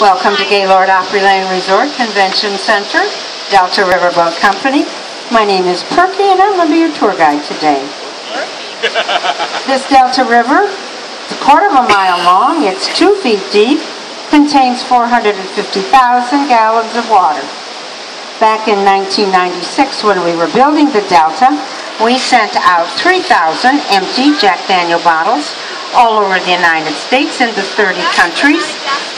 Welcome to Gaylord Opryland Resort Convention Center, Delta Riverboat Company. My name is Perky and I'm going to be your tour guide today. This Delta River is a quarter of a mile long, it's 2 feet deep, contains 450,000 gallons of water. Back in 1996, when we were building the Delta, we sent out 3,000 empty Jack Daniel bottles all over the United States into 30 countries.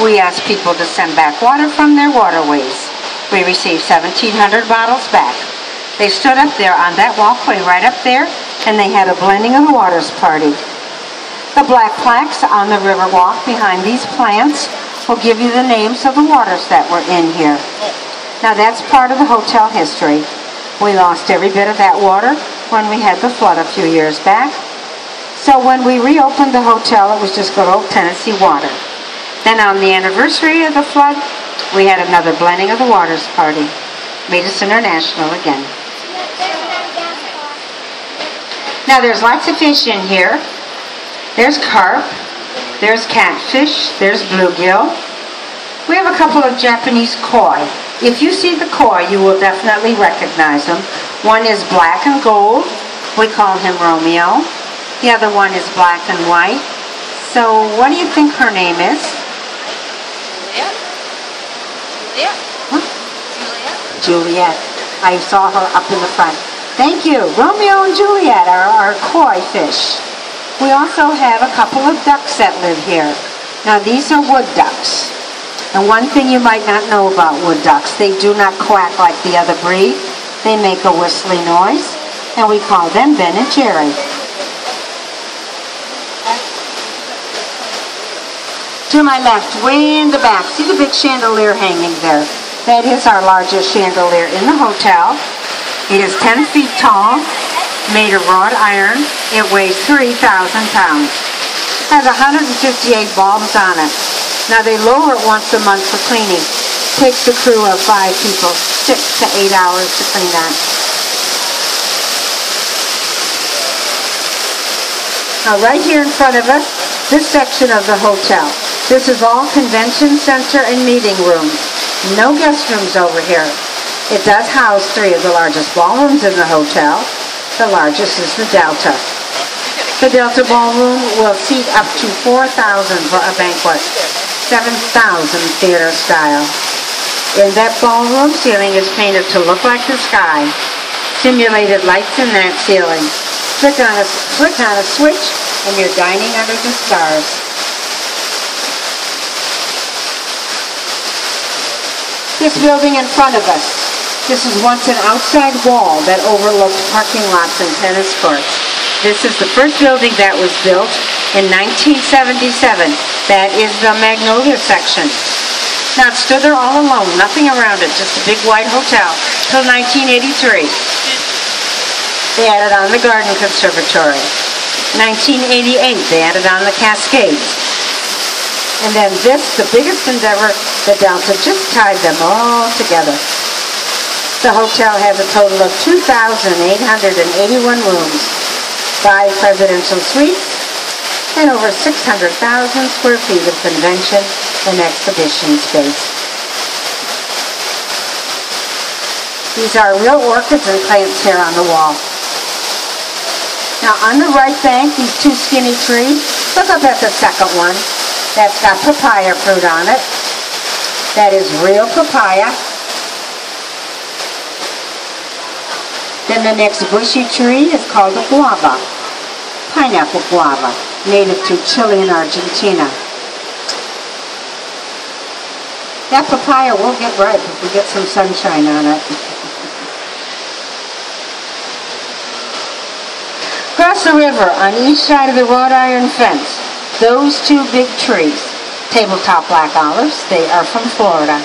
We asked people to send back water from their waterways. We received 1,700 bottles back. They stood up there on that walkway right up there, and they had a blending of the waters party. The black plaques on the river walk behind these plants will give you the names of the waters that were in here. Now that's part of the hotel history. We lost every bit of that water when we had the flood a few years back. So when we reopened the hotel, it was just good old Tennessee water. Then on the anniversary of the flood, we had another blending of the waters party. Made us international again. Now there's lots of fish in here. There's carp, there's catfish, there's bluegill. We have a couple of Japanese koi. If you see the koi, you will definitely recognize them. One is black and gold. We call him Romeo. The other one is black and white. So what do you think her name is? Juliet. Huh? Juliet. Juliet. I saw her up in the front. Thank you. Romeo and Juliet are our koi fish. We also have a couple of ducks that live here. Now these are wood ducks. And one thing you might not know about wood ducks, they do not quack like the other breed. They make a whistly noise, and we call them Ben and Jerry. To my left, way in the back, see the big chandelier hanging there? That is our largest chandelier in the hotel. It is 10 feet tall, made of wrought iron. It weighs 3,000 pounds. Has 158 bulbs on it. Now they lower it once a month for cleaning. Takes a crew of 5 people 6 to 8 hours to clean that. Now right here in front of us, this section of the hotel. This is all convention center and meeting rooms. No guest rooms over here. It does house 3 of the largest ballrooms in the hotel. The largest is the Delta. The Delta ballroom will seat up to 4,000 for a banquet. 7,000 theater style. In that ballroom, ceiling is painted to look like the sky. Simulated lights in that ceiling. Flick on a switch and you're dining under the stars. This building in front of us. This is once an outside wall that overlooked parking lots and tennis courts. This is the first building that was built in 1977. That is the Magnolia section. Now it stood there all alone, nothing around it, just a big white hotel, till 1983. They added on the Garden Conservatory. 1988, they added on the Cascades. And then this, the biggest endeavor, the Delta, just tied them all together. The hotel has a total of 2,881 rooms, 5 presidential suites, and over 600,000 square feet of convention and exhibition space. These are real orchids and plants here on the wall. Now on the right bank, these 2 skinny trees, look up at the second one. That's got papaya fruit on it. That is real papaya. Then the next bushy tree is called a guava. Pineapple guava, native to Chile and Argentina. That papaya will get ripe if we get some sunshine on it. Across the river, on each side of the wrought iron fence, those 2 big trees, tabletop black olives, they are from Florida.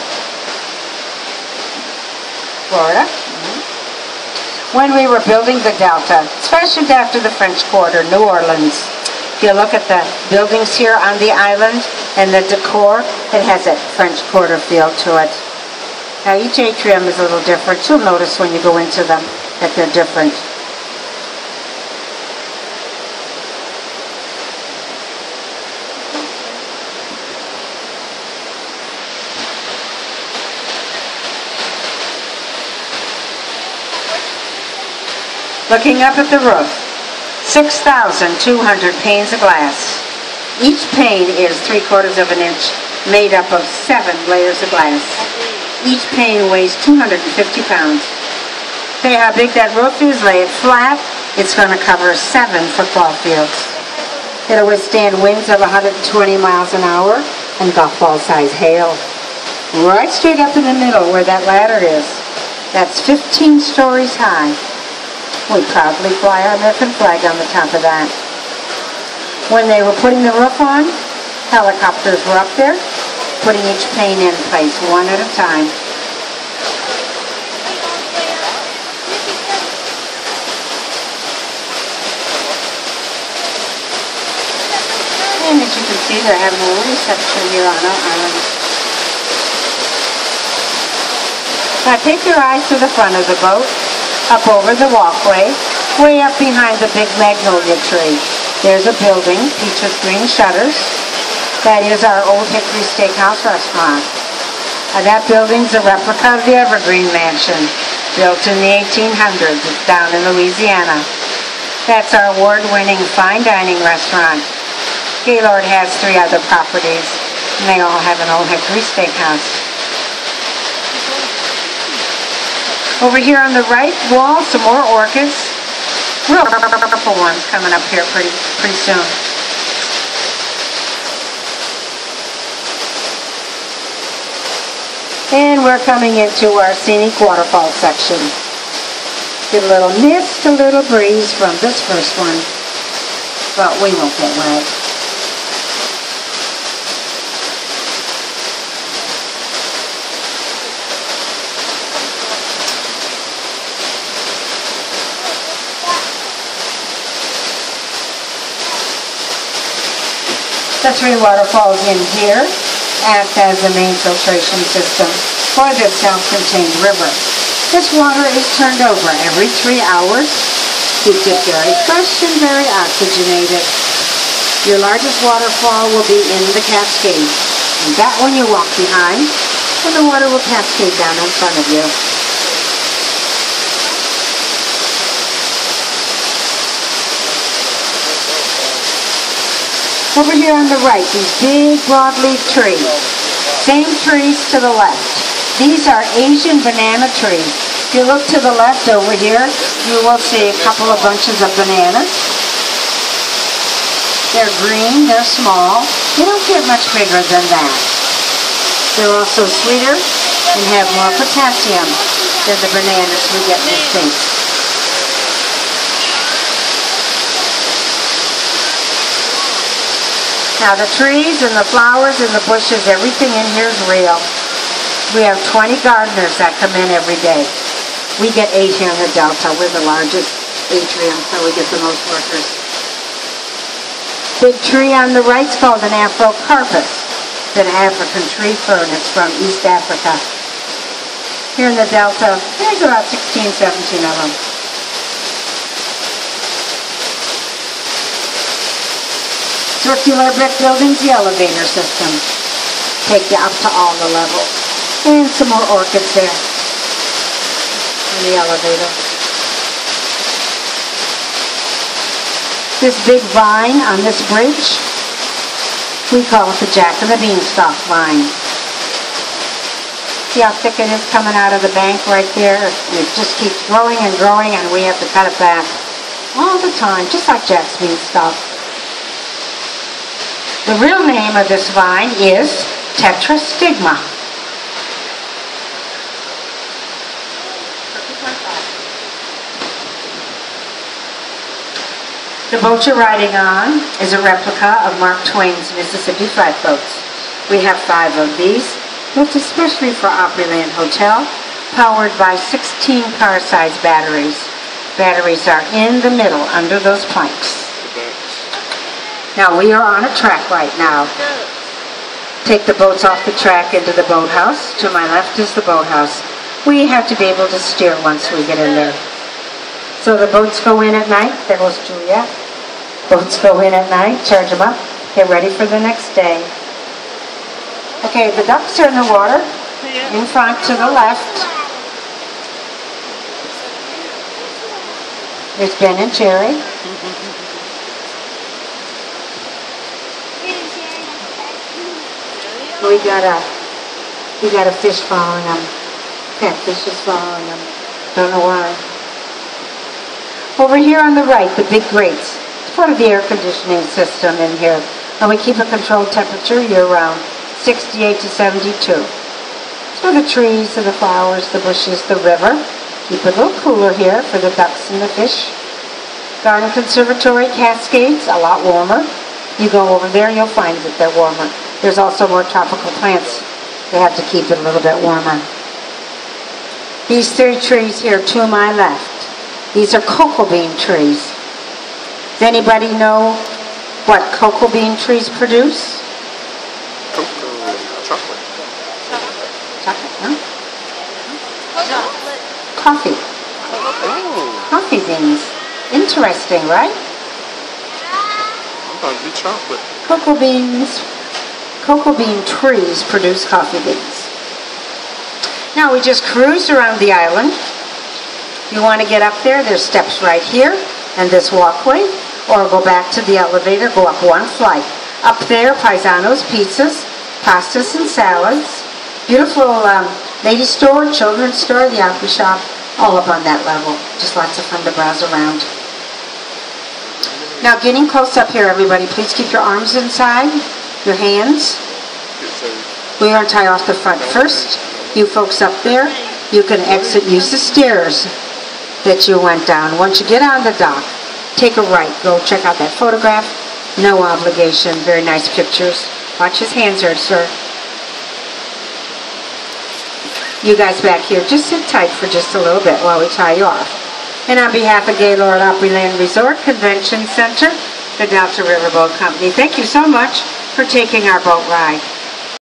Florida? When we were building the Delta, it's fashioned after the French Quarter, New Orleans. If you look at the buildings here on the island and the decor, it has that French Quarter feel to it. Now each atrium is a little different. You'll notice when you go into them that they're different. Looking up at the roof, 6,200 panes of glass. Each pane is 3/4 of an inch, made up of 7 layers of glass. Each pane weighs 250 pounds. Okay, how big that roof is, lay it flat. It's going to cover 7 football fields. It'll withstand winds of 120 miles an hour and golf ball size hail. Right straight up in the middle where that ladder is. That's 15 stories high. We proudly fly our American flag on the top of that. When they were putting the roof on, helicopters were up there, putting each pane in place one at a time. And as you can see, they're having a little reception here on our island. Now take your eyes to the front of the boat, up over the walkway, way up behind the big magnolia tree. There's a building, peach with green shutters. That is our Old Hickory Steakhouse restaurant. That building's a replica of the Evergreen Mansion, built in the 1800s. It's down in Louisiana. That's our award-winning fine dining restaurant. Gaylord has 3 other properties, and they all have an Old Hickory Steakhouse. Over here on the right wall, some more orchids. Real purple ones coming up here pretty soon. And we're coming into our scenic waterfall section. Get a little mist, a little breeze from this first one, but we won't get wet. The 3 waterfalls in here act as the main filtration system for this self-contained river. This water is turned over every 3 hours, keeps it very fresh and very oxygenated. Your largest waterfall will be in the Cascade, and that one you walk behind, and the water will cascade down in front of you. Over here on the right, these big broadleaf trees. Same trees to the left. These are Asian banana trees. If you look to the left over here, you will see a couple of bunches of bananas. They're green, they're small. They don't get much bigger than that. They're also sweeter and have more potassium than the bananas we get in the States. Now the trees and the flowers and the bushes, everything in here is real. We have 20 gardeners that come in every day. We get 8 here in the Delta. We're the largest atrium, so we get the most workers. Big tree on the right is called an Afrocarpus. It's an African tree fern. It's from East Africa. Here in the Delta, there's about 16, 17 of them. Circular brick buildings, the elevator system. Take you up to all the levels. And some more orchids there in the elevator. This big vine on this bridge, we call it the Jack and the Beanstalk vine. See how thick it is coming out of the bank right there? It just keeps growing and growing, and we have to cut it back all the time, just like Jack's Beanstalk. The real name of this vine is tetrastigma. The boat you're riding on is a replica of Mark Twain's Mississippi flatboats. We have 5 of these, built especially for Opryland Hotel, powered by 16 car-sized batteries. Batteries are in the middle under those planks. Now we are on a track right now. Take the boats off the track into the boathouse. To my left is the boathouse. We have to be able to steer once we get in there. So the boats go in at night. There goes Julia. Boats go in at night, charge them up, get ready for the next day. Okay, the ducks are in the water, in front to the left. There's Ben and Jerry. We got a fish following them. Catfish is following them. Don't know why. Over here on the right, the big grates. It's part of the air conditioning system in here. And we keep a controlled temperature year-round, 68 to 72. So the trees and the flowers, the bushes, the river. Keep it a little cooler here for the ducks and the fish. Garden Conservatory, Cascades, a lot warmer. You go over there, you'll find that they're warmer. There's also more tropical plants. They have to keep it a little bit warmer. These 3 trees here to my left, these are cocoa bean trees. Does anybody know what cocoa bean trees produce? Chocolate. Chocolate, no? Chocolate. Coffee. Oh, Coffee beans. Interesting, right? I'm about to be chocolate. Cocoa bean trees produce coffee beans. Now we just cruised around the island. You want to get up there, there's steps right here and this walkway, or go back to the elevator, go up 1 flight. Up there, paisanos, pizzas, pastas and salads, beautiful lady store, children's store, the Opry shop, all up on that level. Just lots of fun to browse around. Now getting close up here, everybody, please keep your arms inside, your hands. We're going to tie off the front first. You folks up there, you can exit, use the stairs that you went down. Once you get on the dock, take a right, go check out that photograph. No obligation, very nice pictures. Watch his hands there, sir. You guys back here, just sit tight for just a little bit while we tie you off. And on behalf of Gaylord Opryland Resort Convention Center, the Delta Riverboat Company, thank you so much for taking our boat ride.